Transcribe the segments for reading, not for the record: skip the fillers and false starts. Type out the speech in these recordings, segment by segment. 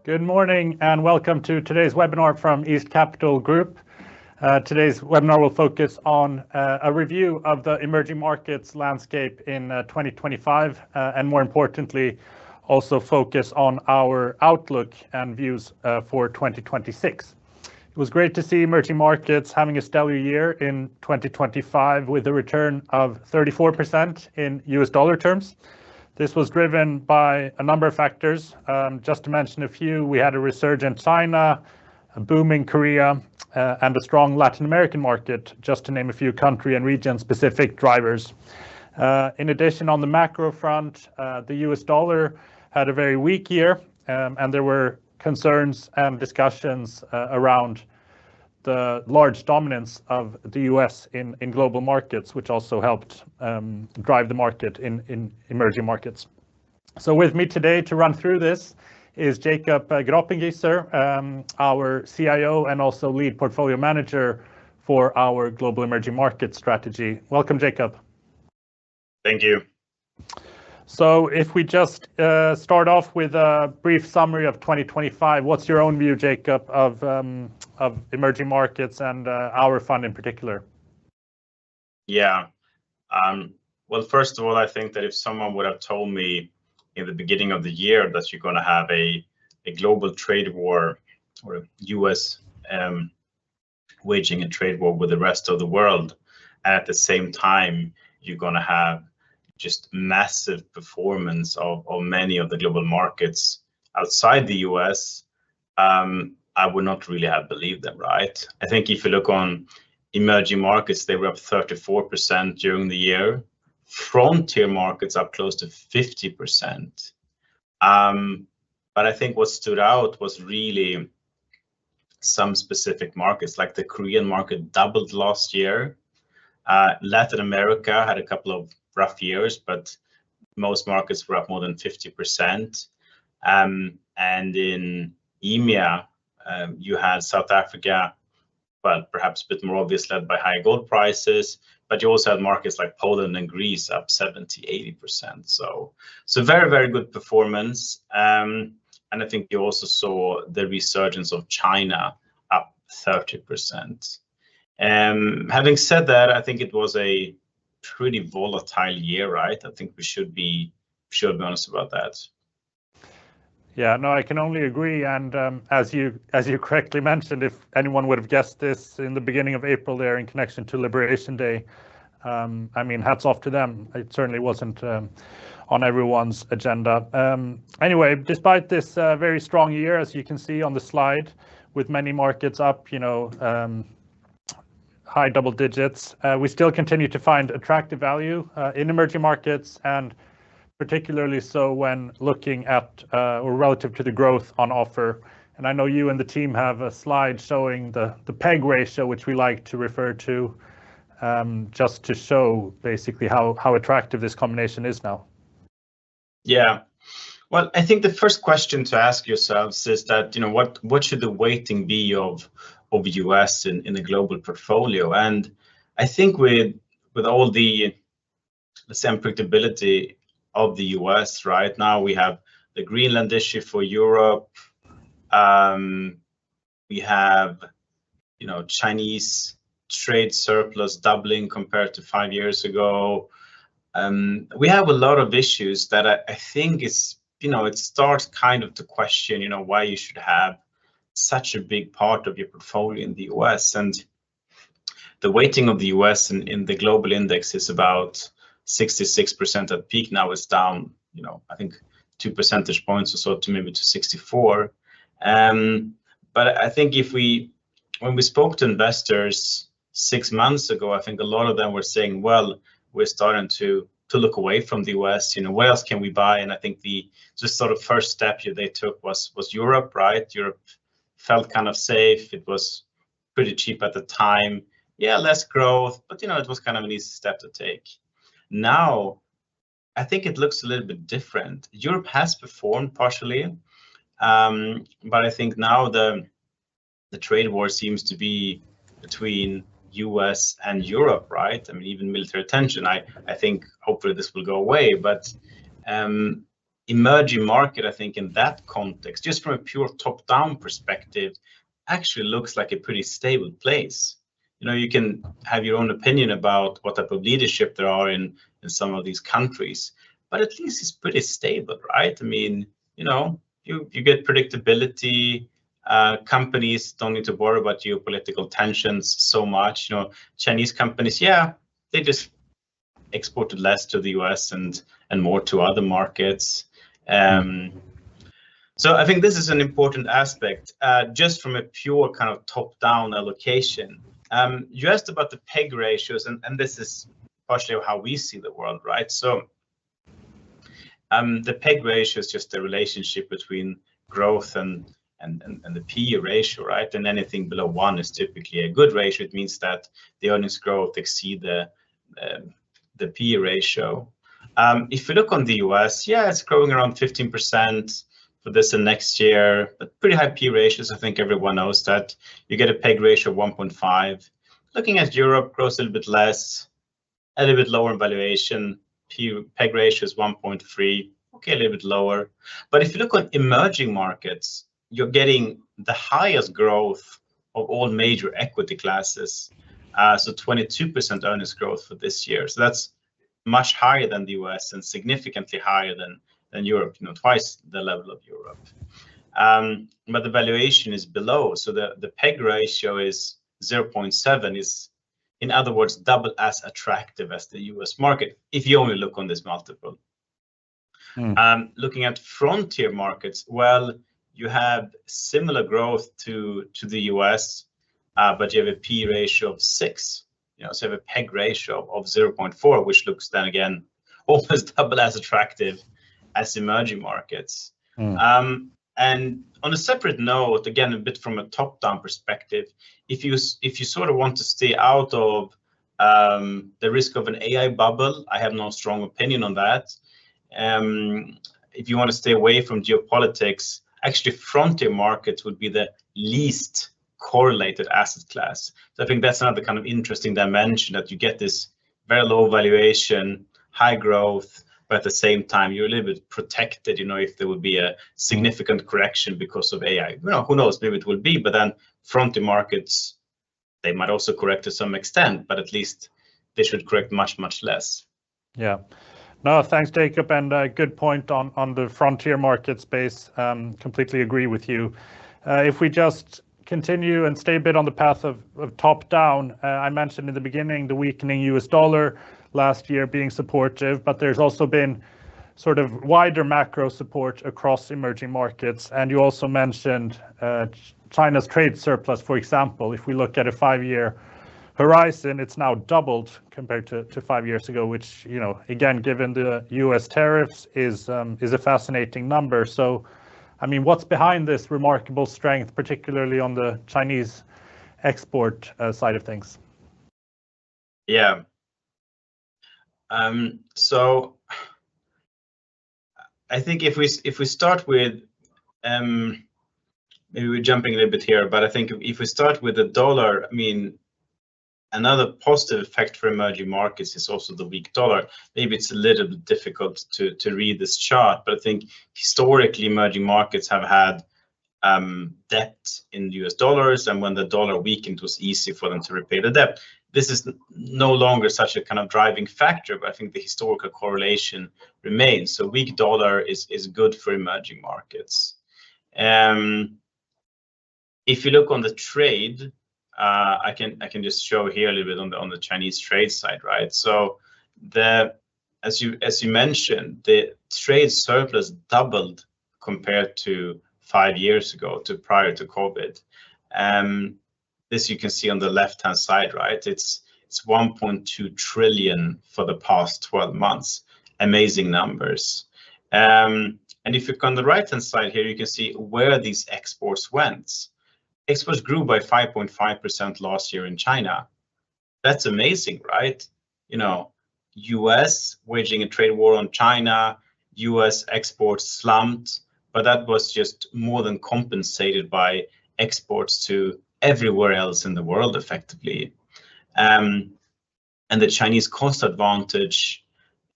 Good morning and welcome to today's webinar from East Capital Group. Today's webinar will focus on a review of the emerging markets landscape in 2025 and more importantly also focus on our outlook and views for 2026. It was great to see emerging markets having a stellar year in 2025 with a return of 34% in US dollar terms. This was driven by a number of factors. Just to mention a few, we had a resurgent China, a booming Korea, and a strong Latin American market, just to name a few country and region-specific drivers. In addition, on the macro front, the US dollar had a very weak year, and there were concerns and discussions around the large dominance of the US in global markets, which also helped drive the market in emerging markets. So with me today to run through this is Jacob Groppengisser, our CIO and also lead portfolio manager for our global emerging market strategy. Welcome, Jacob. Thank you. So if we just start off with a brief summary of 2025, what's your own view, Jacob, of emerging markets and our fund in particular? Yeah. Well, first of all, I think that if someone would have told me in the beginning of the year that you're going to have a global trade war or US waging a trade war with the rest of the world, and at the same time, you're going to have just massive performance of many of the global markets outside the US, I would not really have believed them, right? I think if you look on emerging markets, they were up 34% during the year. Frontier markets up close to 50%. But I think what stood out was really some specific markets, like the Korean market doubled last year. Latin America had a couple of rough years, but most markets were up more than 50%. And in EMEA, you had South Africa, well, perhaps a bit more obvious, led by high gold prices, but you also had markets like Poland and Greece up 70-80%. So very, very good performance. And I think you also saw the resurgence of China up 30%. Having said that, I think it was a pretty volatile year, right? I think we should be honest about that. Yeah, no, I can only agree. And as you correctly mentioned, if anyone would have guessed this in the beginning of April there in connection to Liberation Day, I mean, hats off to them. It certainly wasn't on everyone's agenda. Anyway, despite this very strong year, as you can see on the slide, with many markets up, high double digits, we still continue to find attractive value in emerging markets, and particularly so when looking at or relative to the growth on offer. And I know you and the team have a slide showing the PEG ratio, which we like to refer to, just to show basically how attractive this combination is now. Yeah. Well, I think the first question to ask yourselves is that, what should the weighting be of US in the global portfolio? And I think with all the, let's say, unpredictability of the US right now, we have the Greenland issue for Europe. We have, Chinese trade surplus doubling compared to 5 years ago. We have a lot of issues that I think is, it starts kind of to question, why you should have such a big part of your portfolio in the US. And the weighting of the US in the global index is about 66% at peak. Now it's down, I think 2 percentage points or so to maybe to 64. But I think when we spoke to investors 6 months ago, I think a lot of them were saying, well, we're starting to look away from the US, what else can we buy? And I think the just sort of first step they took was Europe, right? Europe felt kind of safe. It was pretty cheap at the time. Yeah, less growth, but it was kind of an easy step to take. Now, I think it looks a little bit different. Europe has performed partially, but I think now the trade war seems to be between US and Europe, right? I mean, even military tension. I think hopefully this will go away, but emerging market, I think in that context, just from a pure top-down perspective, actually looks like a pretty stable place. You know, you can have your own opinion about what type of leadership there are in some of these countries, but at least it's pretty stable, right? I mean, you know, you get predictability. Companies don't need to worry about geopolitical tensions so much. You know, Chinese companies, yeah, they just exported less to the US and more to other markets. So I think this is an important aspect, just from a pure kind of top-down allocation. You asked about the PEG ratios, and this is partially how we see the world, right? So the PEG ratio is just the relationship between growth and the P ratio, right? And anything below 1 is typically a good ratio. It means that the earnings growth exceed the P ratio. If you look on the US, yeah, it's growing around 15% for this and next year, but pretty high P ratios. I think everyone knows that. You get a PEG ratio of 1.5. Looking at Europe, grows a little bit less, a little bit lower in valuation. PEG ratio is 1.3, okay, a little bit lower. But if you look on emerging markets, you're getting the highest growth of all major equity classes. So 22% earnings growth for this year. So that's much higher than the US and significantly higher than Europe, you know, twice the level of Europe. But the valuation is below. So the PEG ratio is 0.7, is, in other words, double as attractive as the US market, if you only look on this multiple. Looking at frontier markets, well, you have similar growth to the US, but you have a P ratio of 6. You know, so you have a PEG ratio of 0.4, which looks then again almost double as attractive as emerging markets. And on a separate note, again, a bit from a top-down perspective, if you sort of want to stay out of the risk of an AI bubble, I have no strong opinion on that. If you want to stay away from geopolitics, actually frontier markets would be the least correlated asset class. So I think that's another kind of interesting dimension, that you get this very low valuation, high growth, but at the same time you're a little bit protected, you know, if there would be a significant correction because of AI. You know, who knows, maybe it will be, but then frontier markets, they might also correct to some extent, but at least they should correct much, much less. Yeah. No, thanks, Jacob, and good point on the frontier market space. Completely agree with you. If we just continue and stay a bit on the path of top down, I mentioned in the beginning the weakening US dollar last year being supportive, but there's also been sort of wider macro support across emerging markets. And you also mentioned China's trade surplus, for example. If we look at a 5-year horizon, it's now doubled compared to 5 years ago, which, you know, again, given the US tariffs, is a fascinating number. So, I mean, what's behind this remarkable strength, particularly on the Chinese export side of things? Yeah. So I think if we start with, maybe we're jumping a little bit here, but I think if we start with the dollar, I mean, another positive effect for emerging markets is also the weak dollar. Maybe it's a little bit difficult to read this chart, but I think historically emerging markets have had debt in US dollars, and when the dollar weakened, it was easy for them to repay the debt. This is no longer such a kind of driving factor, but I think the historical correlation remains. So weak dollar is good for emerging markets. If you look on the trade, I can just show here a little bit on the Chinese trade side, right? So as you mentioned, the trade surplus doubled compared to 5 years ago, to prior to COVID. This you can see on the left-hand side, right? It's 1.2 trillion for the past 12 months. Amazing numbers. And if you look on the right-hand side here, you can see where these exports went. Exports grew by 5.5% last year in China. That's amazing, right? You know, US waging a trade war on China, US exports slumped, but that was just more than compensated by exports to everywhere else in the world, effectively. And the Chinese cost advantage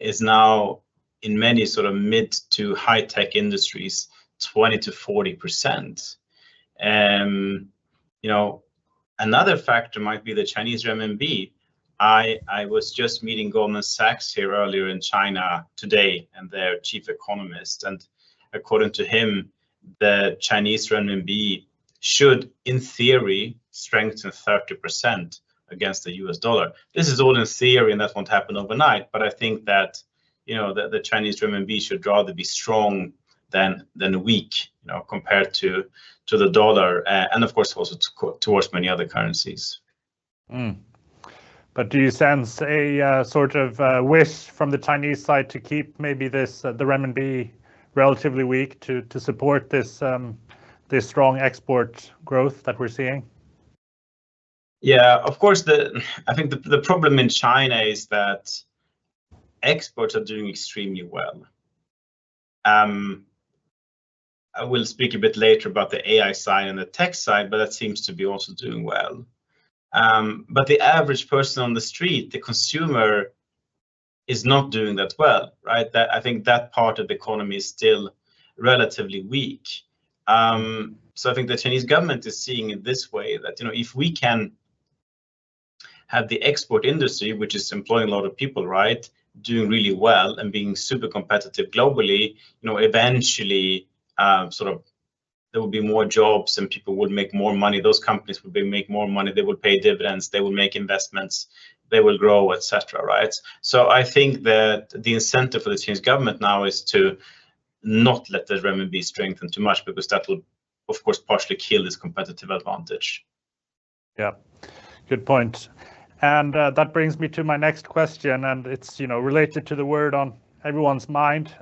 is now in many sort of mid to high tech industries, 20 to 40%. You know, another factor might be the Chinese renminbi. I was just meeting Goldman Sachs here earlier in China today, and their chief economist, and according to him, the Chinese renminbi should, in theory, strengthen 30% against the US dollar. This is all in theory, and that won't happen overnight. But I think that, you know, the Chinese renminbi should rather be strong than weak, you know, compared to the dollar, and of course also towards many other currencies. But do you sense a sort of wish from the Chinese side to keep maybe this the renminbi relatively weak to support this this strong export growth that we're seeing? Yeah, of course. I think the problem in China is that exports are doing extremely well. I will speak a bit later about the AI side and the tech side, but that seems to be also doing well. But the average person on the street, the consumer, is not doing that well, right? I think that part of the economy is still relatively weak. So I think the Chinese government is seeing it this way, that, you know, if we can have the export industry, which is employing a lot of people, right, doing really well and being super competitive globally, you know, eventually sort of there will be more jobs and people will make more money. Those companies will make more money. They will pay dividends. They will make investments. They will grow, etc. Right. So I think that the incentive for the Chinese government now is to not let the renminbi strengthen too much, because that will, of course, partially kill this competitive advantage. Yeah, good point. And that brings me to my next question, and it's, you know, related to the word on everyone's mind,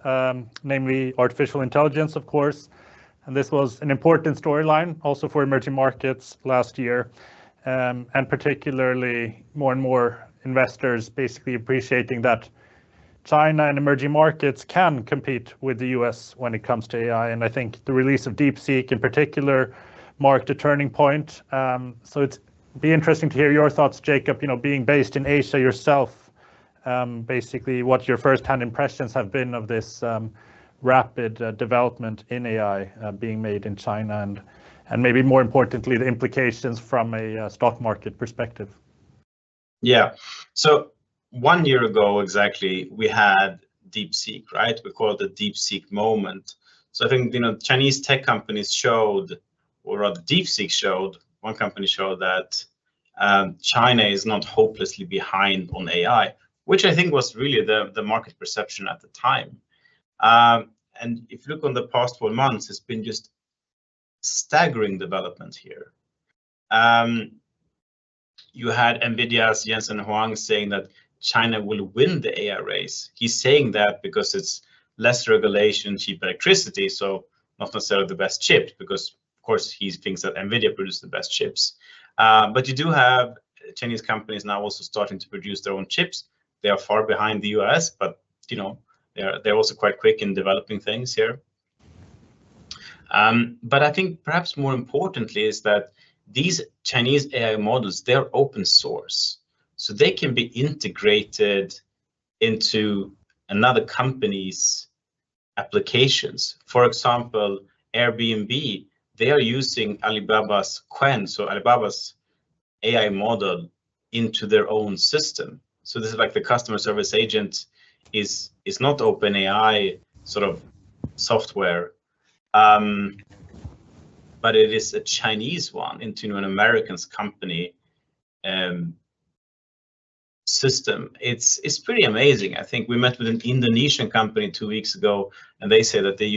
namely artificial intelligence, of course. And this was an important storyline also for emerging markets last year, and particularly more and more investors basically appreciating that China and emerging markets can compete with the US when it comes to AI. And I think the release of DeepSeek in particular marked a turning point. So it's be interesting to hear your thoughts, Jacob, you know, being based in Asia yourself, basically what your first-hand impressions have been of this rapid development in AI being made in China, and maybe more importantly, the implications from a stock market perspective. Yeah, so 1 year ago exactly, we had DeepSeek, right? We call it the DeepSeek moment. So I think, you know, Chinese tech companies showed, or rather DeepSeek showed, one company showed that China is not hopelessly behind on AI, which I think was really the market perception at the time. And if you look on the past 12 months, it's been just staggering development here. You had NVIDIA's Jensen Huang saying that China will win the AI race. He's saying that because it's less regulation, cheap electricity, so not necessarily the best chips, because of course he thinks that NVIDIA produces the best chips. But you do have Chinese companies now also starting to produce their own chips. They are far behind the US, but, you know, they're also quite quick in developing things here. But I think perhaps more importantly is that these Chinese AI models, they're open source. So they can be integrated into another company's applications. For example, Airbnb, they are using Alibaba's Qwen, so Alibaba's AI model, into their own system. So this is like the customer service agent is not OpenAI sort of software, but it is a Chinese one into an American company system. It's pretty amazing. I think we met with an Indonesian company 2 weeks ago, and they say that they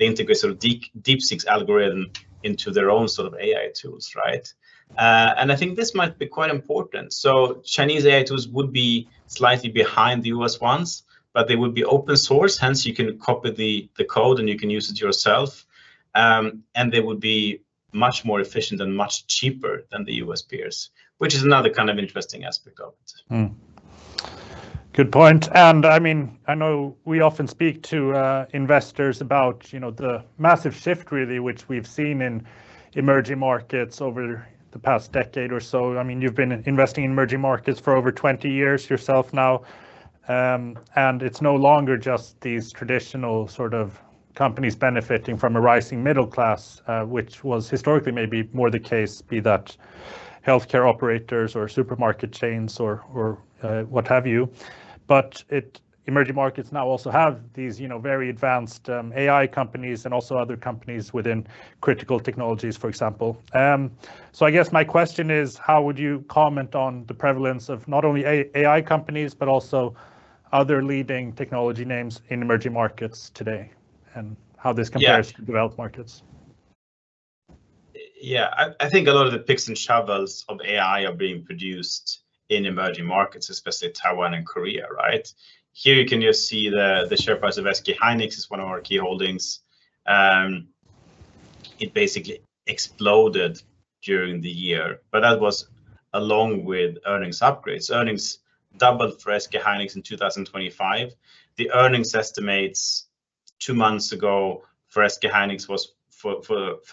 integrate sort of DeepSeek's algorithm into their own sort of AI tools, right? And I think this might be quite important. So Chinese AI tools would be slightly behind the US ones, but they would be open source. Hence, you can copy the code and you can use it yourself. And they would be much more efficient and much cheaper than the US peers, which is another kind of interesting aspect of it. Good point. And I mean, I know we often speak to investors about, you know, the massive shift really, which we've seen in emerging markets over the past decade or so. I mean, you've been investing in emerging markets for over 20 years yourself now. And it's no longer just these traditional sort of companies benefiting from a rising middle class, which was historically maybe more the case, be that healthcare operators or supermarket chains or what have you. But emerging markets now also have these, very advanced AI companies and also other companies within critical technologies, for example. So I guess my question is, how would you comment on the prevalence of not only AI companies, but also other leading technology names in emerging markets today, and how this compares to developed markets? Yeah, I think a lot of the picks and shovels of AI are being produced in emerging markets, especially Taiwan and Korea, right? Here you can just see the share price of SK Hynix is one of our key holdings. It basically exploded during the year, but that was along with earnings upgrades. Earnings doubled for SK Hynix in 2025. The earnings estimates 2 months ago for SK Hynix was for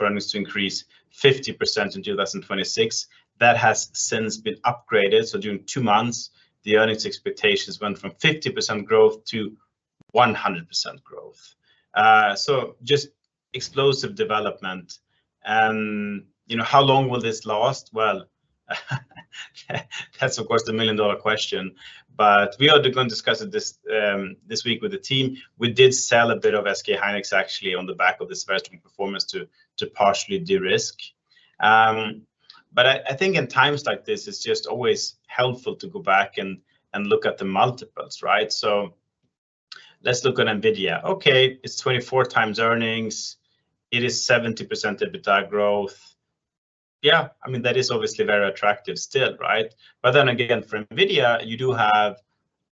earnings to increase 50% in 2026. That has since been upgraded. So during 2 months, the earnings expectations went from 50% growth to 100% growth. So just explosive development. How long will this last? Well, that's of course the $1 million question. But we are going to discuss it this week with the team. We did sell a bit of SK Hynix actually on the back of this very strong performance to partially de-risk. But I think in times like this, it's just always helpful to go back and look at the multiples, right? So let's look at NVIDIA. Okay, it's 24 times earnings. It is 70% EBITDA growth. Yeah, I mean, that is obviously very attractive still, right? But then again, for NVIDIA, you do have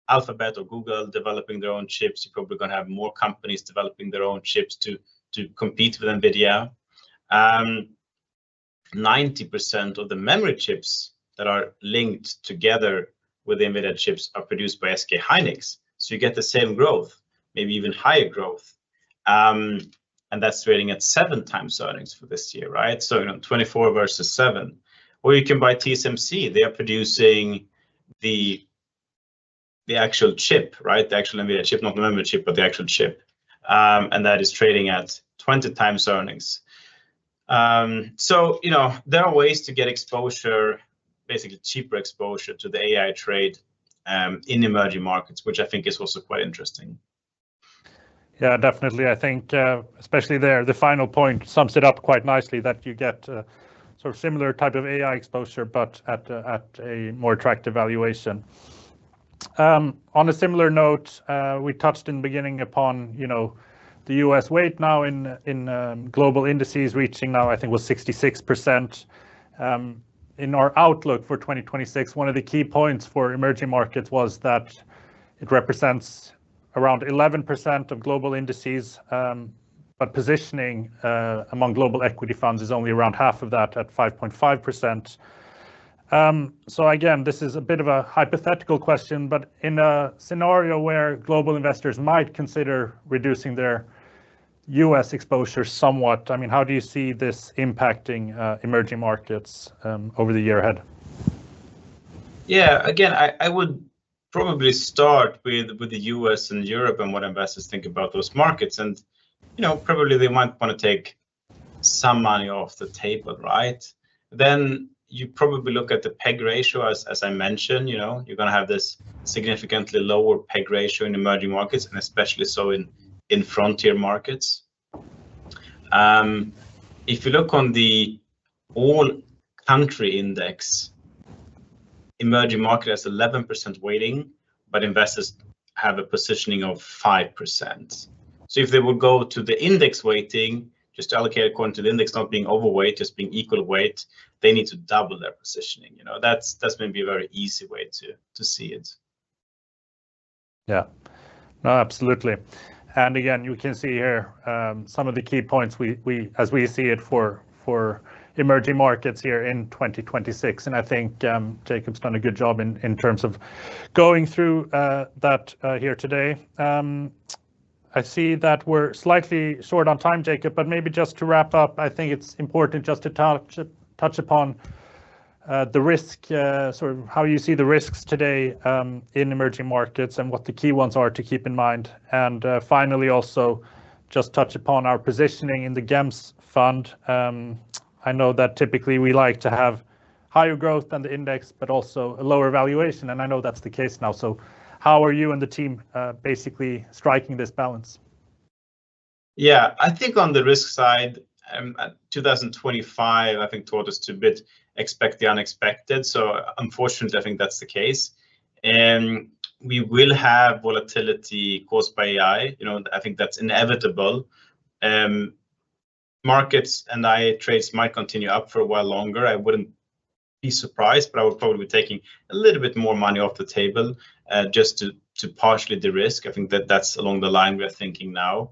Alphabet or Google developing their own chips. You're probably going to have more companies developing their own chips to compete with NVIDIA. 90% of the memory chips that are linked together with the NVIDIA chips are produced by SK Hynix. So you get the same growth, maybe even higher growth. And that's trading at 7 times earnings for this year, right? So 24 versus 7. Or you can buy TSMC. They are producing the actual chip, right? The actual NVIDIA chip, not the memory chip, but the actual chip. And that is trading at 20 times earnings. So, there are ways to get exposure, basically cheaper exposure to the AI trade in emerging markets, which I think is also quite interesting. Yeah, definitely. I think especially there, the final point sums it up quite nicely, that you get sort of similar type of AI exposure, but at a more attractive valuation. On a similar note, we touched in the beginning upon, the US weight now in global indices reaching now, I think, was 66%. In our outlook for 2026, one of the key points for emerging markets was that it represents around 11% of global indices, but positioning among global equity funds is only around half of that at 5.5%. So again, this is a bit of a hypothetical question, but in a scenario where global investors might consider reducing their US exposure somewhat, I mean, how do you see this impacting emerging markets over the year ahead? Yeah, again, I would probably start with the US and Europe and what investors think about those markets. And, probably they might want to take some money off the table, right? Then you probably look at the PEG ratio, as I mentioned, you're going to have this significantly lower PEG ratio in emerging markets, and especially so in frontier markets. If you look on the all country index, emerging market has 11% weighting, but investors have a positioning of 5%. So if they would go to the index weighting, just allocate according to the index, not being overweight, just being equal weight, they need to double their positioning. That's maybe a very easy way to see it. Yeah, no, absolutely. And again, you can see here some of the key points we as we see it for emerging markets here in 2026. And I think Jacob's done a good job in terms of going through that here today. I see that we're slightly short on time, Jacob, but maybe just to wrap up, I think it's important just to touch upon the risk, sort of how you see the risks today in emerging markets and what the key ones are to keep in mind. And finally, also just touch upon our positioning in the GEMS fund. I know that typically we like to have higher growth than the index, but also a lower valuation, and I know that's the case now. So how are you and the team basically striking this balance? Yeah, I think on the risk side, 2025, I think taught us to expect the unexpected. So unfortunately, I think that's the case. And we will have volatility caused by AI. I think that's inevitable. Markets and AI trades might continue up for a while longer. I wouldn't be surprised, but I would probably be taking a little bit more money off the table just to partially de-risk. I think that's along the line we're thinking now.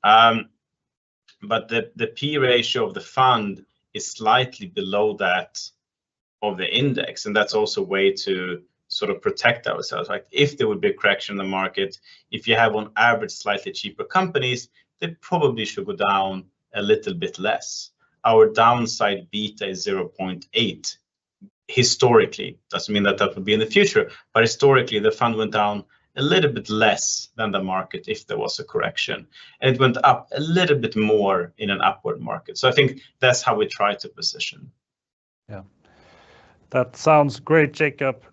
But the P ratio of the fund is slightly below that of the index, and that's also a way to sort of protect ourselves. Like if there would be a correction in the market, if you have on average slightly cheaper companies, they probably should go down a little bit less. Our downside beta is 0.8 historically. Doesn't mean that would be in the future, but historically the fund went down a little bit less than the market if there was a correction, and it went up a little bit more in an upward market. So I think that's how we try to position. Yeah, that sounds great, Jacob.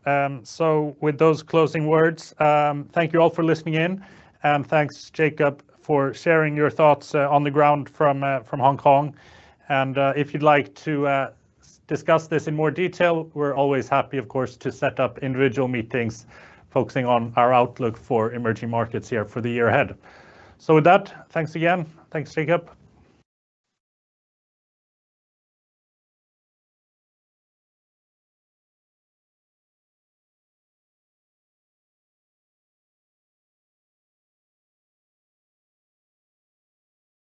So with those closing words, thank you all for listening in, and thanks, Jacob, for sharing your thoughts on the ground from Hong Kong. And if you'd like to discuss this in more detail, we're always happy, of course, to set up individual meetings focusing on our outlook for emerging markets here for the year ahead. So with that, thanks again. Thanks, Jacob.